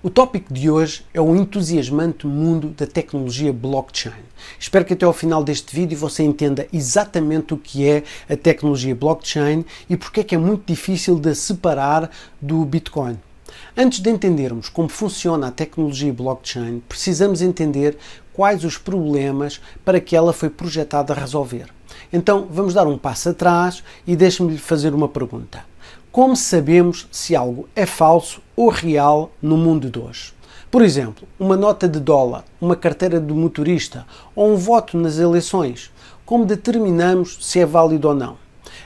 O tópico de hoje é o entusiasmante mundo da tecnologia blockchain. Espero que até ao final deste vídeo você entenda exatamente o que é a tecnologia blockchain e porque é muito difícil de a separar do Bitcoin. Antes de entendermos como funciona a tecnologia blockchain, precisamos entender quais os problemas para que ela foi projetada a resolver. Então vamos dar um passo atrás e deixe-me lhe fazer uma pergunta. Como sabemos se algo é falso ou real no mundo de hoje? Por exemplo, uma nota de dólar, uma carteira de motorista ou um voto nas eleições. Como determinamos se é válido ou não?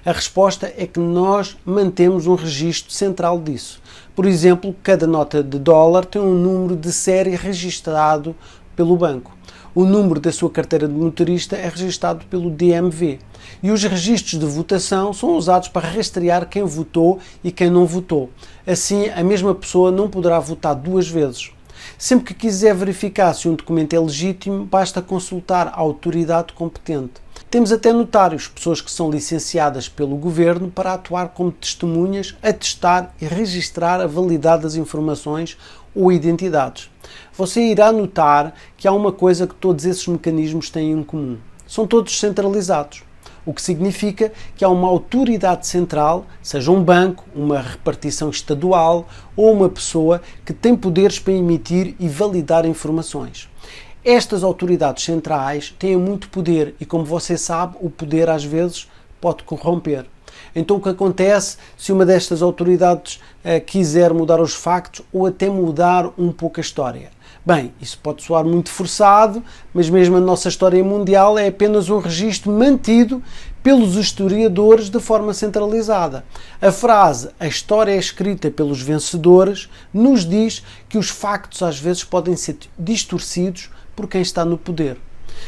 A resposta é que nós mantemos um registro central disso. Por exemplo, cada nota de dólar tem um número de série registado pelo banco. O número da sua carteira de motorista é registado pelo DMV. E os registros de votação são usados para rastrear quem votou e quem não votou. Assim, a mesma pessoa não poderá votar duas vezes. Sempre que quiser verificar se um documento é legítimo, basta consultar a autoridade competente. Temos até notários, pessoas que são licenciadas pelo governo para atuar como testemunhas, atestar e registrar a validade das informações ou identidades. Você irá notar que há uma coisa que todos esses mecanismos têm em comum. São todos centralizados. O que significa que há uma autoridade central, seja um banco, uma repartição estadual ou uma pessoa que tem poderes para emitir e validar informações. Estas autoridades centrais têm muito poder e, como você sabe, o poder às vezes pode corromper. Então o que acontece se uma destas autoridades quiser mudar os factos ou até mudar um pouco a história? Bem, isso pode soar muito forçado, mas mesmo a nossa história mundial é apenas um registro mantido pelos historiadores de forma centralizada. A frase "a história é escrita pelos vencedores" nos diz que os factos às vezes podem ser distorcidos por quem está no poder.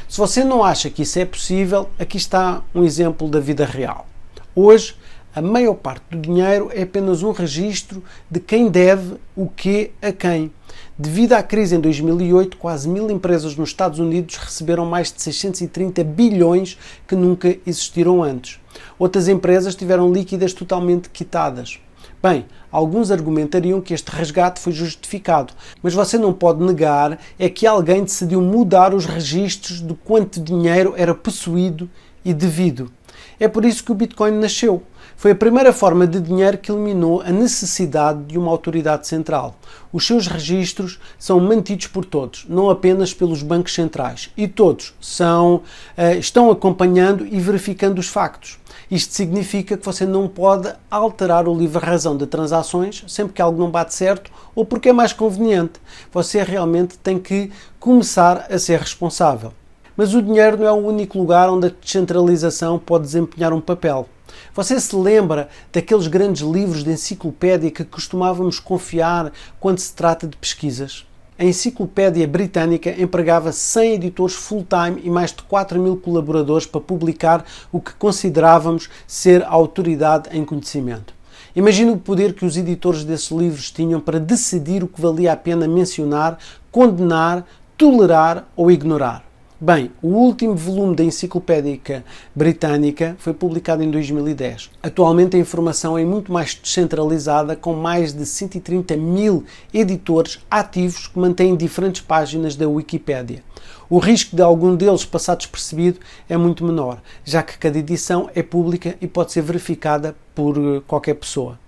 Se você não acha que isso é possível, aqui está um exemplo da vida real. Hoje, a maior parte do dinheiro é apenas um registro de quem deve o quê a quem. Devido à crise em 2008, quase 1000 empresas nos Estados Unidos receberam mais de 630 bilhões que nunca existiram antes. Outras empresas tiveram líquidas totalmente quitadas. Bem, alguns argumentariam que este resgate foi justificado, mas você não pode negar é que alguém decidiu mudar os registros de quanto dinheiro era possuído e devido. É por isso que o Bitcoin nasceu. Foi a primeira forma de dinheiro que eliminou a necessidade de uma autoridade central. Os seus registros são mantidos por todos, não apenas pelos bancos centrais. E todos estão acompanhando e verificando os factos. Isto significa que você não pode alterar o livre-razão de transações sempre que algo não bate certo ou porque é mais conveniente. Você realmente tem que começar a ser responsável. Mas o dinheiro não é o único lugar onde a descentralização pode desempenhar um papel. Você se lembra daqueles grandes livros de enciclopédia que costumávamos confiar quando se trata de pesquisas? A Enciclopédia Britânica empregava 100 editores full-time e mais de 4.000 colaboradores para publicar o que considerávamos ser a autoridade em conhecimento. Imagine o poder que os editores desses livros tinham para decidir o que valia a pena mencionar, condenar, tolerar ou ignorar. Bem, o último volume da Enciclopédia Britânica foi publicado em 2010. Atualmente a informação é muito mais descentralizada, com mais de 130.000 editores ativos que mantêm diferentes páginas da Wikipédia. O risco de algum deles passar despercebido é muito menor, já que cada edição é pública e pode ser verificada por qualquer pessoa.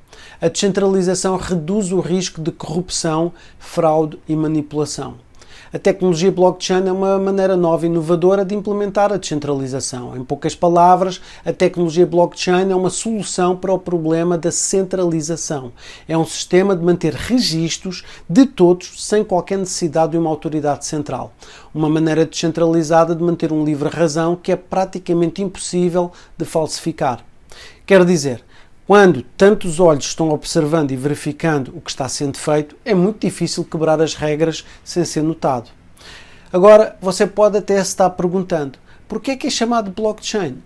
A descentralização reduz o risco de corrupção, fraude e manipulação. A tecnologia blockchain é uma maneira nova e inovadora de implementar a descentralização. Em poucas palavras, a tecnologia blockchain é uma solução para o problema da centralização. É um sistema de manter registros de todos sem qualquer necessidade de uma autoridade central. Uma maneira descentralizada de manter um livre-razão que é praticamente impossível de falsificar. Quer dizer, quando tantos olhos estão observando e verificando o que está sendo feito, é muito difícil quebrar as regras sem ser notado. Agora, você pode até se estar perguntando, por que é chamado blockchain?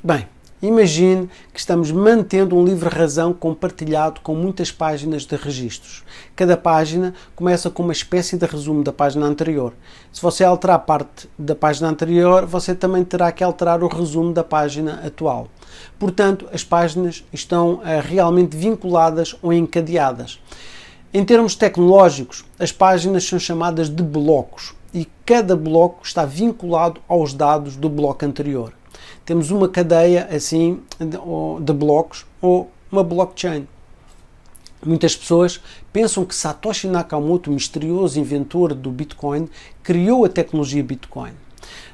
Bem, imagine que estamos mantendo um livre-razão compartilhado com muitas páginas de registros. Cada página começa com uma espécie de resumo da página anterior. Se você alterar parte da página anterior, você também terá que alterar o resumo da página atual. Portanto, as páginas estão realmente vinculadas ou encadeadas. Em termos tecnológicos, as páginas são chamadas de blocos e cada bloco está vinculado aos dados do bloco anterior. Temos uma cadeia assim de blocos ou uma blockchain. Muitas pessoas pensam que Satoshi Nakamoto, o misterioso inventor do Bitcoin, criou a tecnologia Bitcoin.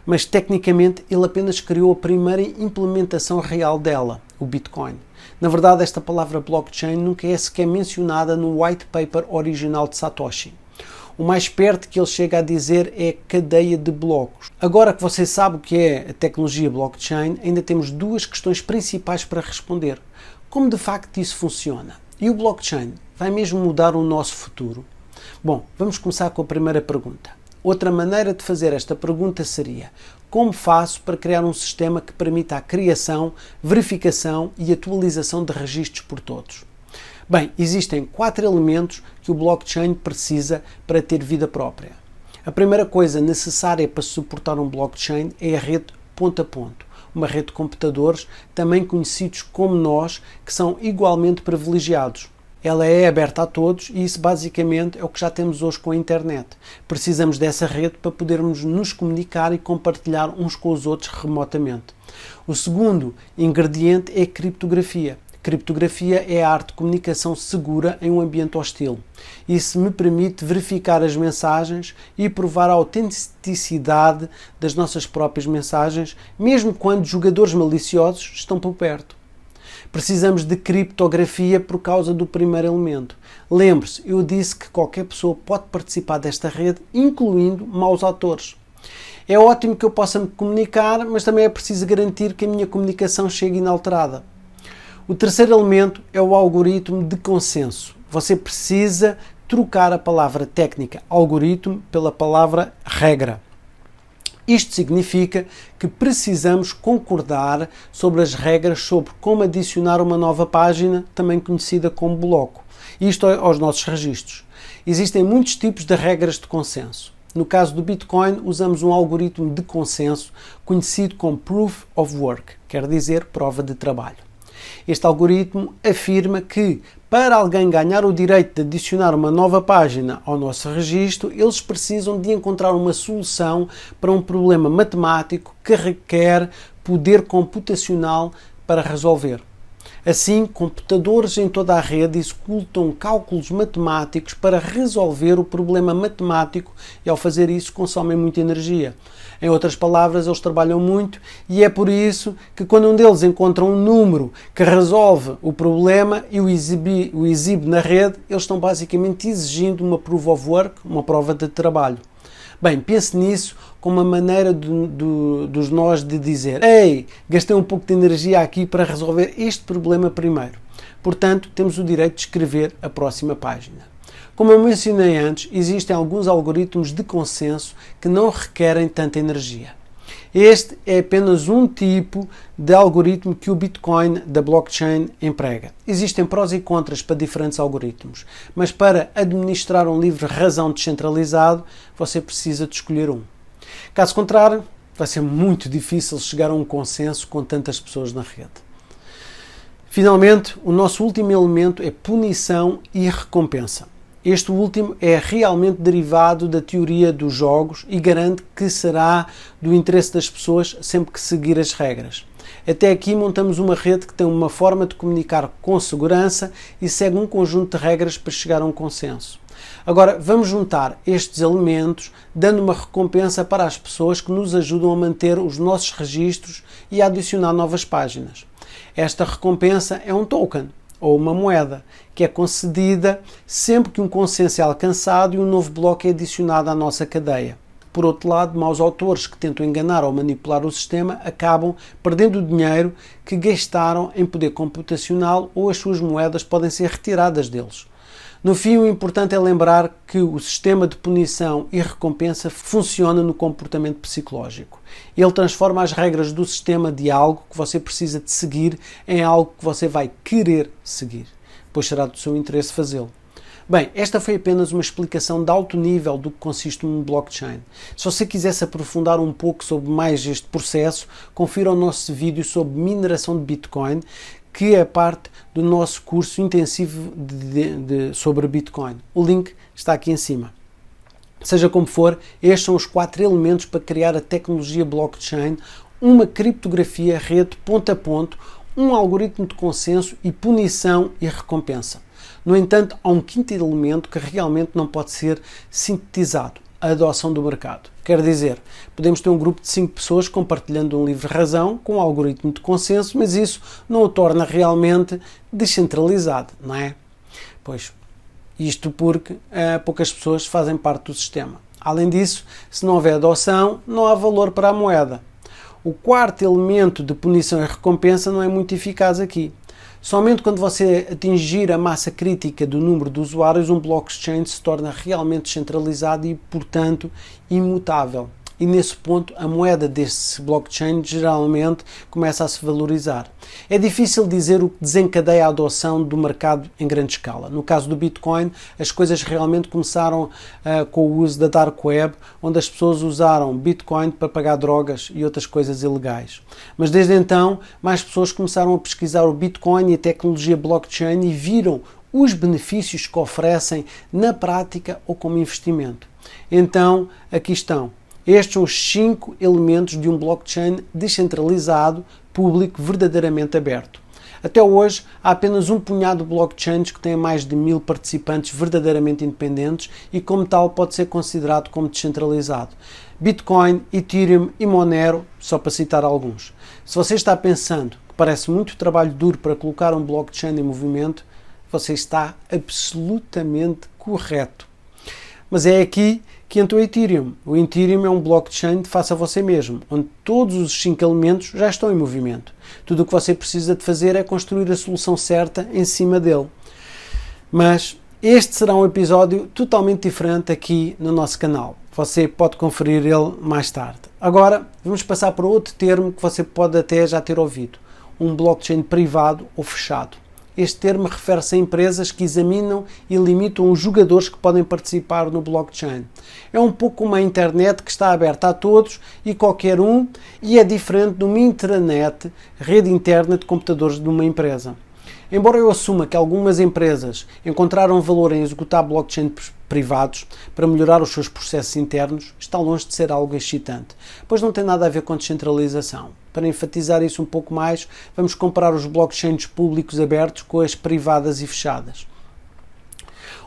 Mas tecnicamente ele apenas criou a primeira implementação real dela, o Bitcoin. Na verdade, esta palavra blockchain nunca é sequer mencionada no white paper original de Satoshi. O mais perto que ele chega a dizer é cadeia de blocos. Agora que você sabe o que é a tecnologia blockchain, ainda temos duas questões principais para responder. Como de facto isso funciona? E o blockchain vai mesmo mudar o nosso futuro? Bom, vamos começar com a primeira pergunta. Outra maneira de fazer esta pergunta seria: como faço para criar um sistema que permita a criação, verificação e atualização de registros por todos? Bem, existem 4 elementos que o blockchain precisa para ter vida própria. A primeira coisa necessária para suportar um blockchain é a rede ponto a ponto, uma rede de computadores, também conhecidos como nós, que são igualmente privilegiados. Ela é aberta a todos e isso basicamente é o que já temos hoje com a internet. Precisamos dessa rede para podermos nos comunicar e compartilhar uns com os outros remotamente. O segundo ingrediente é a criptografia. Criptografia é a arte de comunicação segura em um ambiente hostil. Isso me permite verificar as mensagens e provar a autenticidade das nossas próprias mensagens, mesmo quando jogadores maliciosos estão por perto. Precisamos de criptografia por causa do primeiro elemento. Lembre-se, eu disse que qualquer pessoa pode participar desta rede, incluindo maus autores. É ótimo que eu possa me comunicar, mas também é preciso garantir que a minha comunicação chegue inalterada. O terceiro elemento é o algoritmo de consenso. Você precisa trocar a palavra técnica algoritmo pela palavra regra. Isto significa que precisamos concordar sobre as regras sobre como adicionar uma nova página, também conhecida como bloco. Isto aos nossos registros. Existem muitos tipos de regras de consenso. No caso do Bitcoin, usamos um algoritmo de consenso conhecido como Proof of Work, quer dizer prova de trabalho. Este algoritmo afirma que, para alguém ganhar o direito de adicionar uma nova página ao nosso registro, eles precisam de encontrar uma solução para um problema matemático que requer poder computacional para resolver. Assim, computadores em toda a rede executam cálculos matemáticos para resolver o problema matemático e, ao fazer isso, consomem muita energia. Em outras palavras, eles trabalham muito e é por isso que quando um deles encontra um número que resolve o problema e o exibe na rede, eles estão basicamente exigindo uma proof of work, uma prova de trabalho. Bem, pense nisso como uma maneira dos nós de dizer: ei, gastei um pouco de energia aqui para resolver este problema primeiro. Portanto, temos o direito de escrever a próxima página. Como eu mencionei antes, existem alguns algoritmos de consenso que não requerem tanta energia. Este é apenas um tipo de algoritmo que o Bitcoin da blockchain emprega. Existem prós e contras para diferentes algoritmos, mas para administrar um livre razão descentralizado, você precisa de escolher um. Caso contrário, vai ser muito difícil chegar a um consenso com tantas pessoas na rede. Finalmente, o nosso último elemento é punição e recompensa. Este último é realmente derivado da teoria dos jogos e garante que será do interesse das pessoas sempre que seguir as regras. Até aqui montamos uma rede que tem uma forma de comunicar com segurança e segue um conjunto de regras para chegar a um consenso. Agora vamos juntar estes elementos dando uma recompensa para as pessoas que nos ajudam a manter os nossos registros e a adicionar novas páginas. Esta recompensa é um token, ou uma moeda, que é concedida sempre que um consenso é alcançado e um novo bloco é adicionado à nossa cadeia. Por outro lado, maus autores que tentam enganar ou manipular o sistema acabam perdendo o dinheiro que gastaram em poder computacional ou as suas moedas podem ser retiradas deles. No fim, o importante é lembrar que o sistema de punição e recompensa funciona no comportamento psicológico. Ele transforma as regras do sistema de algo que você precisa de seguir em algo que você vai querer seguir, pois será do seu interesse fazê-lo. Bem, esta foi apenas uma explicação de alto nível do que consiste um blockchain. Se você quisesse aprofundar um pouco sobre mais este processo, confira o nosso vídeo sobre mineração de Bitcoin, que é parte do nosso curso intensivo sobre Bitcoin. O link está aqui em cima. Seja como for, estes são os 4 elementos para criar a tecnologia blockchain, uma criptografia rede ponto a ponto, um algoritmo de consenso e punição e recompensa. No entanto, há um quinto elemento que realmente não pode ser sintetizado: a adoção do mercado. Quer dizer, podemos ter um grupo de 5 pessoas compartilhando um livre-razão com um algoritmo de consenso, mas isso não o torna realmente descentralizado, não é? Pois, isto porque poucas pessoas fazem parte do sistema. Além disso, se não houver adoção, não há valor para a moeda. O quarto elemento de punição e recompensa não é muito eficaz aqui. Somente quando você atingir a massa crítica do número de usuários, um blockchain se torna realmente descentralizado e, portanto, imutável. E nesse ponto, a moeda desse blockchain geralmente começa a se valorizar. É difícil dizer o que desencadeia a adoção do mercado em grande escala. No caso do Bitcoin, as coisas realmente começaram com o uso da Dark Web, onde as pessoas usaram Bitcoin para pagar drogas e outras coisas ilegais. Mas desde então, mais pessoas começaram a pesquisar o Bitcoin e a tecnologia blockchain e viram os benefícios que oferecem na prática ou como investimento. Então, aqui estão. Estes são os 5 elementos de um blockchain descentralizado, público, verdadeiramente aberto. Até hoje, há apenas um punhado de blockchains que têm mais de 1000 participantes verdadeiramente independentes e, como tal, pode ser considerado como descentralizado. Bitcoin, Ethereum e Monero, só para citar alguns. Se você está pensando que parece muito trabalho duro para colocar um blockchain em movimento, você está absolutamente correto. Mas é aqui que entra o Ethereum. O Ethereum é um blockchain de faça você mesmo, onde todos os 5 elementos já estão em movimento. Tudo o que você precisa de fazer é construir a solução certa em cima dele. Mas este será um episódio totalmente diferente aqui no nosso canal. Você pode conferir ele mais tarde. Agora, vamos passar para outro termo que você pode até já ter ouvido. Um blockchain privado ou fechado. Este termo refere-se a empresas que examinam e limitam os jogadores que podem participar no blockchain. É um pouco como a internet que está aberta a todos e qualquer um, e é diferente de uma intranet, rede interna de computadores de uma empresa. Embora eu assuma que algumas empresas encontraram valor em executar blockchains privados para melhorar os seus processos internos, está longe de ser algo excitante, pois não tem nada a ver com descentralização. Para enfatizar isso um pouco mais, vamos comparar os blockchains públicos abertos com as privadas e fechadas.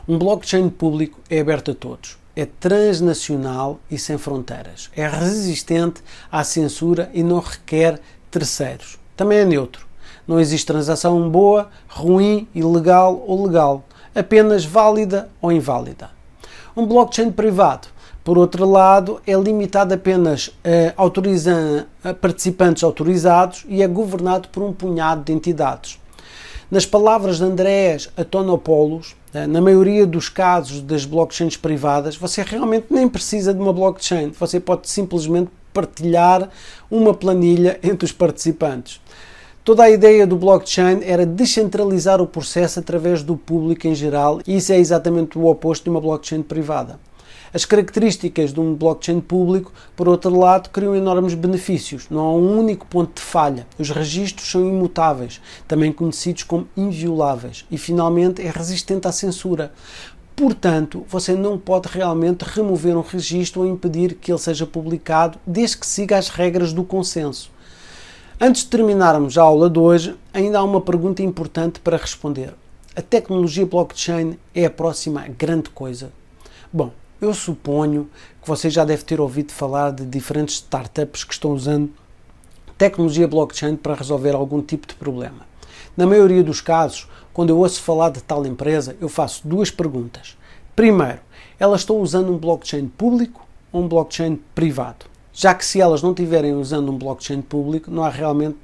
Um blockchain público é aberto a todos, é transnacional e sem fronteiras, é resistente à censura e não requer terceiros. Também é neutro. Não existe transação boa, ruim, ilegal ou legal, apenas válida ou inválida. Um blockchain privado, por outro lado, é limitado apenas a participantes autorizados e é governado por um punhado de entidades. Nas palavras de Andreas Antonopoulos, na maioria dos casos das blockchains privadas, você realmente nem precisa de uma blockchain, você pode simplesmente partilhar uma planilha entre os participantes. Toda a ideia do blockchain era descentralizar o processo através do público em geral, e isso é exatamente o oposto de uma blockchain privada. As características de um blockchain público, por outro lado, criam enormes benefícios. Não há um único ponto de falha. Os registros são imutáveis, também conhecidos como invioláveis, e finalmente é resistente à censura. Portanto, você não pode realmente remover um registro ou impedir que ele seja publicado, desde que siga as regras do consenso. Antes de terminarmos a aula de hoje, ainda há uma pergunta importante para responder. A tecnologia blockchain é a próxima grande coisa? Bom, eu suponho que você já deve ter ouvido falar de diferentes startups que estão usando tecnologia blockchain para resolver algum tipo de problema. Na maioria dos casos, quando eu ouço falar de tal empresa, eu faço 2 perguntas. Primeiro, elas estão usando um blockchain público ou um blockchain privado? Já que se elas não estiverem usando um blockchain público, não há realmente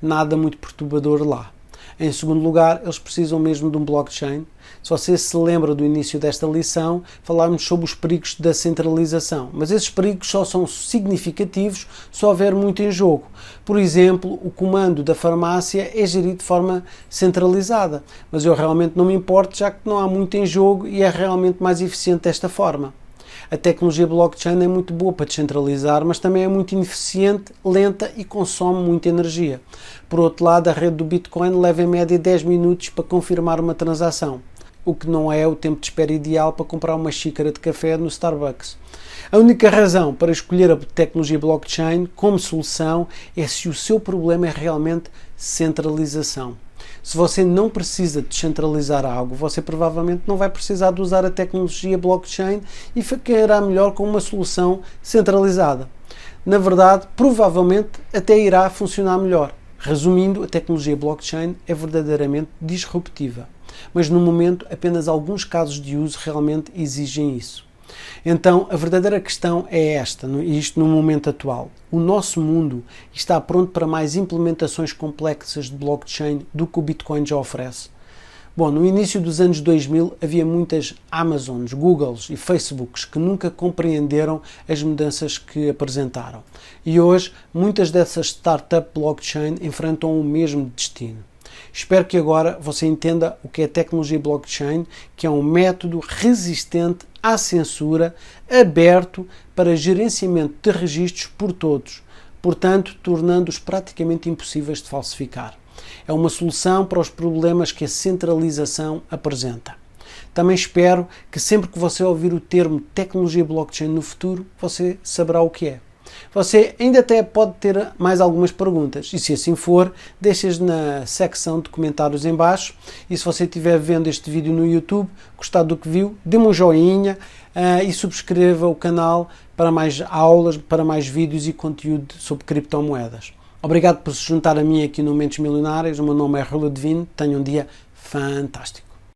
nada muito perturbador lá. Em segundo lugar, eles precisam mesmo de um blockchain. Se você se lembra do início desta lição, falámos sobre os perigos da centralização, mas esses perigos só são significativos se houver muito em jogo. Por exemplo, o comando da farmácia é gerido de forma centralizada, mas eu realmente não me importo, já que não há muito em jogo e é realmente mais eficiente desta forma. A tecnologia blockchain é muito boa para descentralizar, mas também é muito ineficiente, lenta e consome muita energia. Por outro lado, a rede do Bitcoin leva em média 10 minutos para confirmar uma transação, o que não é o tempo de espera ideal para comprar uma xícara de café no Starbucks. A única razão para escolher a tecnologia blockchain como solução é se o seu problema é realmente centralização. Se você não precisa descentralizar algo, você provavelmente não vai precisar de usar a tecnologia blockchain e ficará melhor com uma solução centralizada. Na verdade, provavelmente até irá funcionar melhor. Resumindo, a tecnologia blockchain é verdadeiramente disruptiva, mas no momento apenas alguns casos de uso realmente exigem isso. Então, a verdadeira questão é esta, isto no momento atual. O nosso mundo está pronto para mais implementações complexas de blockchain do que o Bitcoin já oferece? Bom, no início dos anos 2000 havia muitas Amazons, Googles e Facebooks que nunca compreenderam as mudanças que apresentaram. E hoje, muitas dessas startup blockchain enfrentam o mesmo destino. Espero que agora você entenda o que é tecnologia blockchain, que é um método resistente à censura, aberto para gerenciamento de registros por todos, portanto, tornando-os praticamente impossíveis de falsificar. É uma solução para os problemas que a centralização apresenta. Também espero que sempre que você ouvir o termo tecnologia blockchain no futuro, você saberá o que é. Você ainda até pode ter mais algumas perguntas e se assim for, deixe-as na secção de comentários em baixo e se você estiver vendo este vídeo no YouTube, gostado do que viu, dê-me um joinha e subscreva o canal para mais aulas, para mais vídeos e conteúdo sobre criptomoedas. Obrigado por se juntar a mim aqui no Mentes Milionárias, o meu nome é Rui Ledvin, tenha um dia fantástico.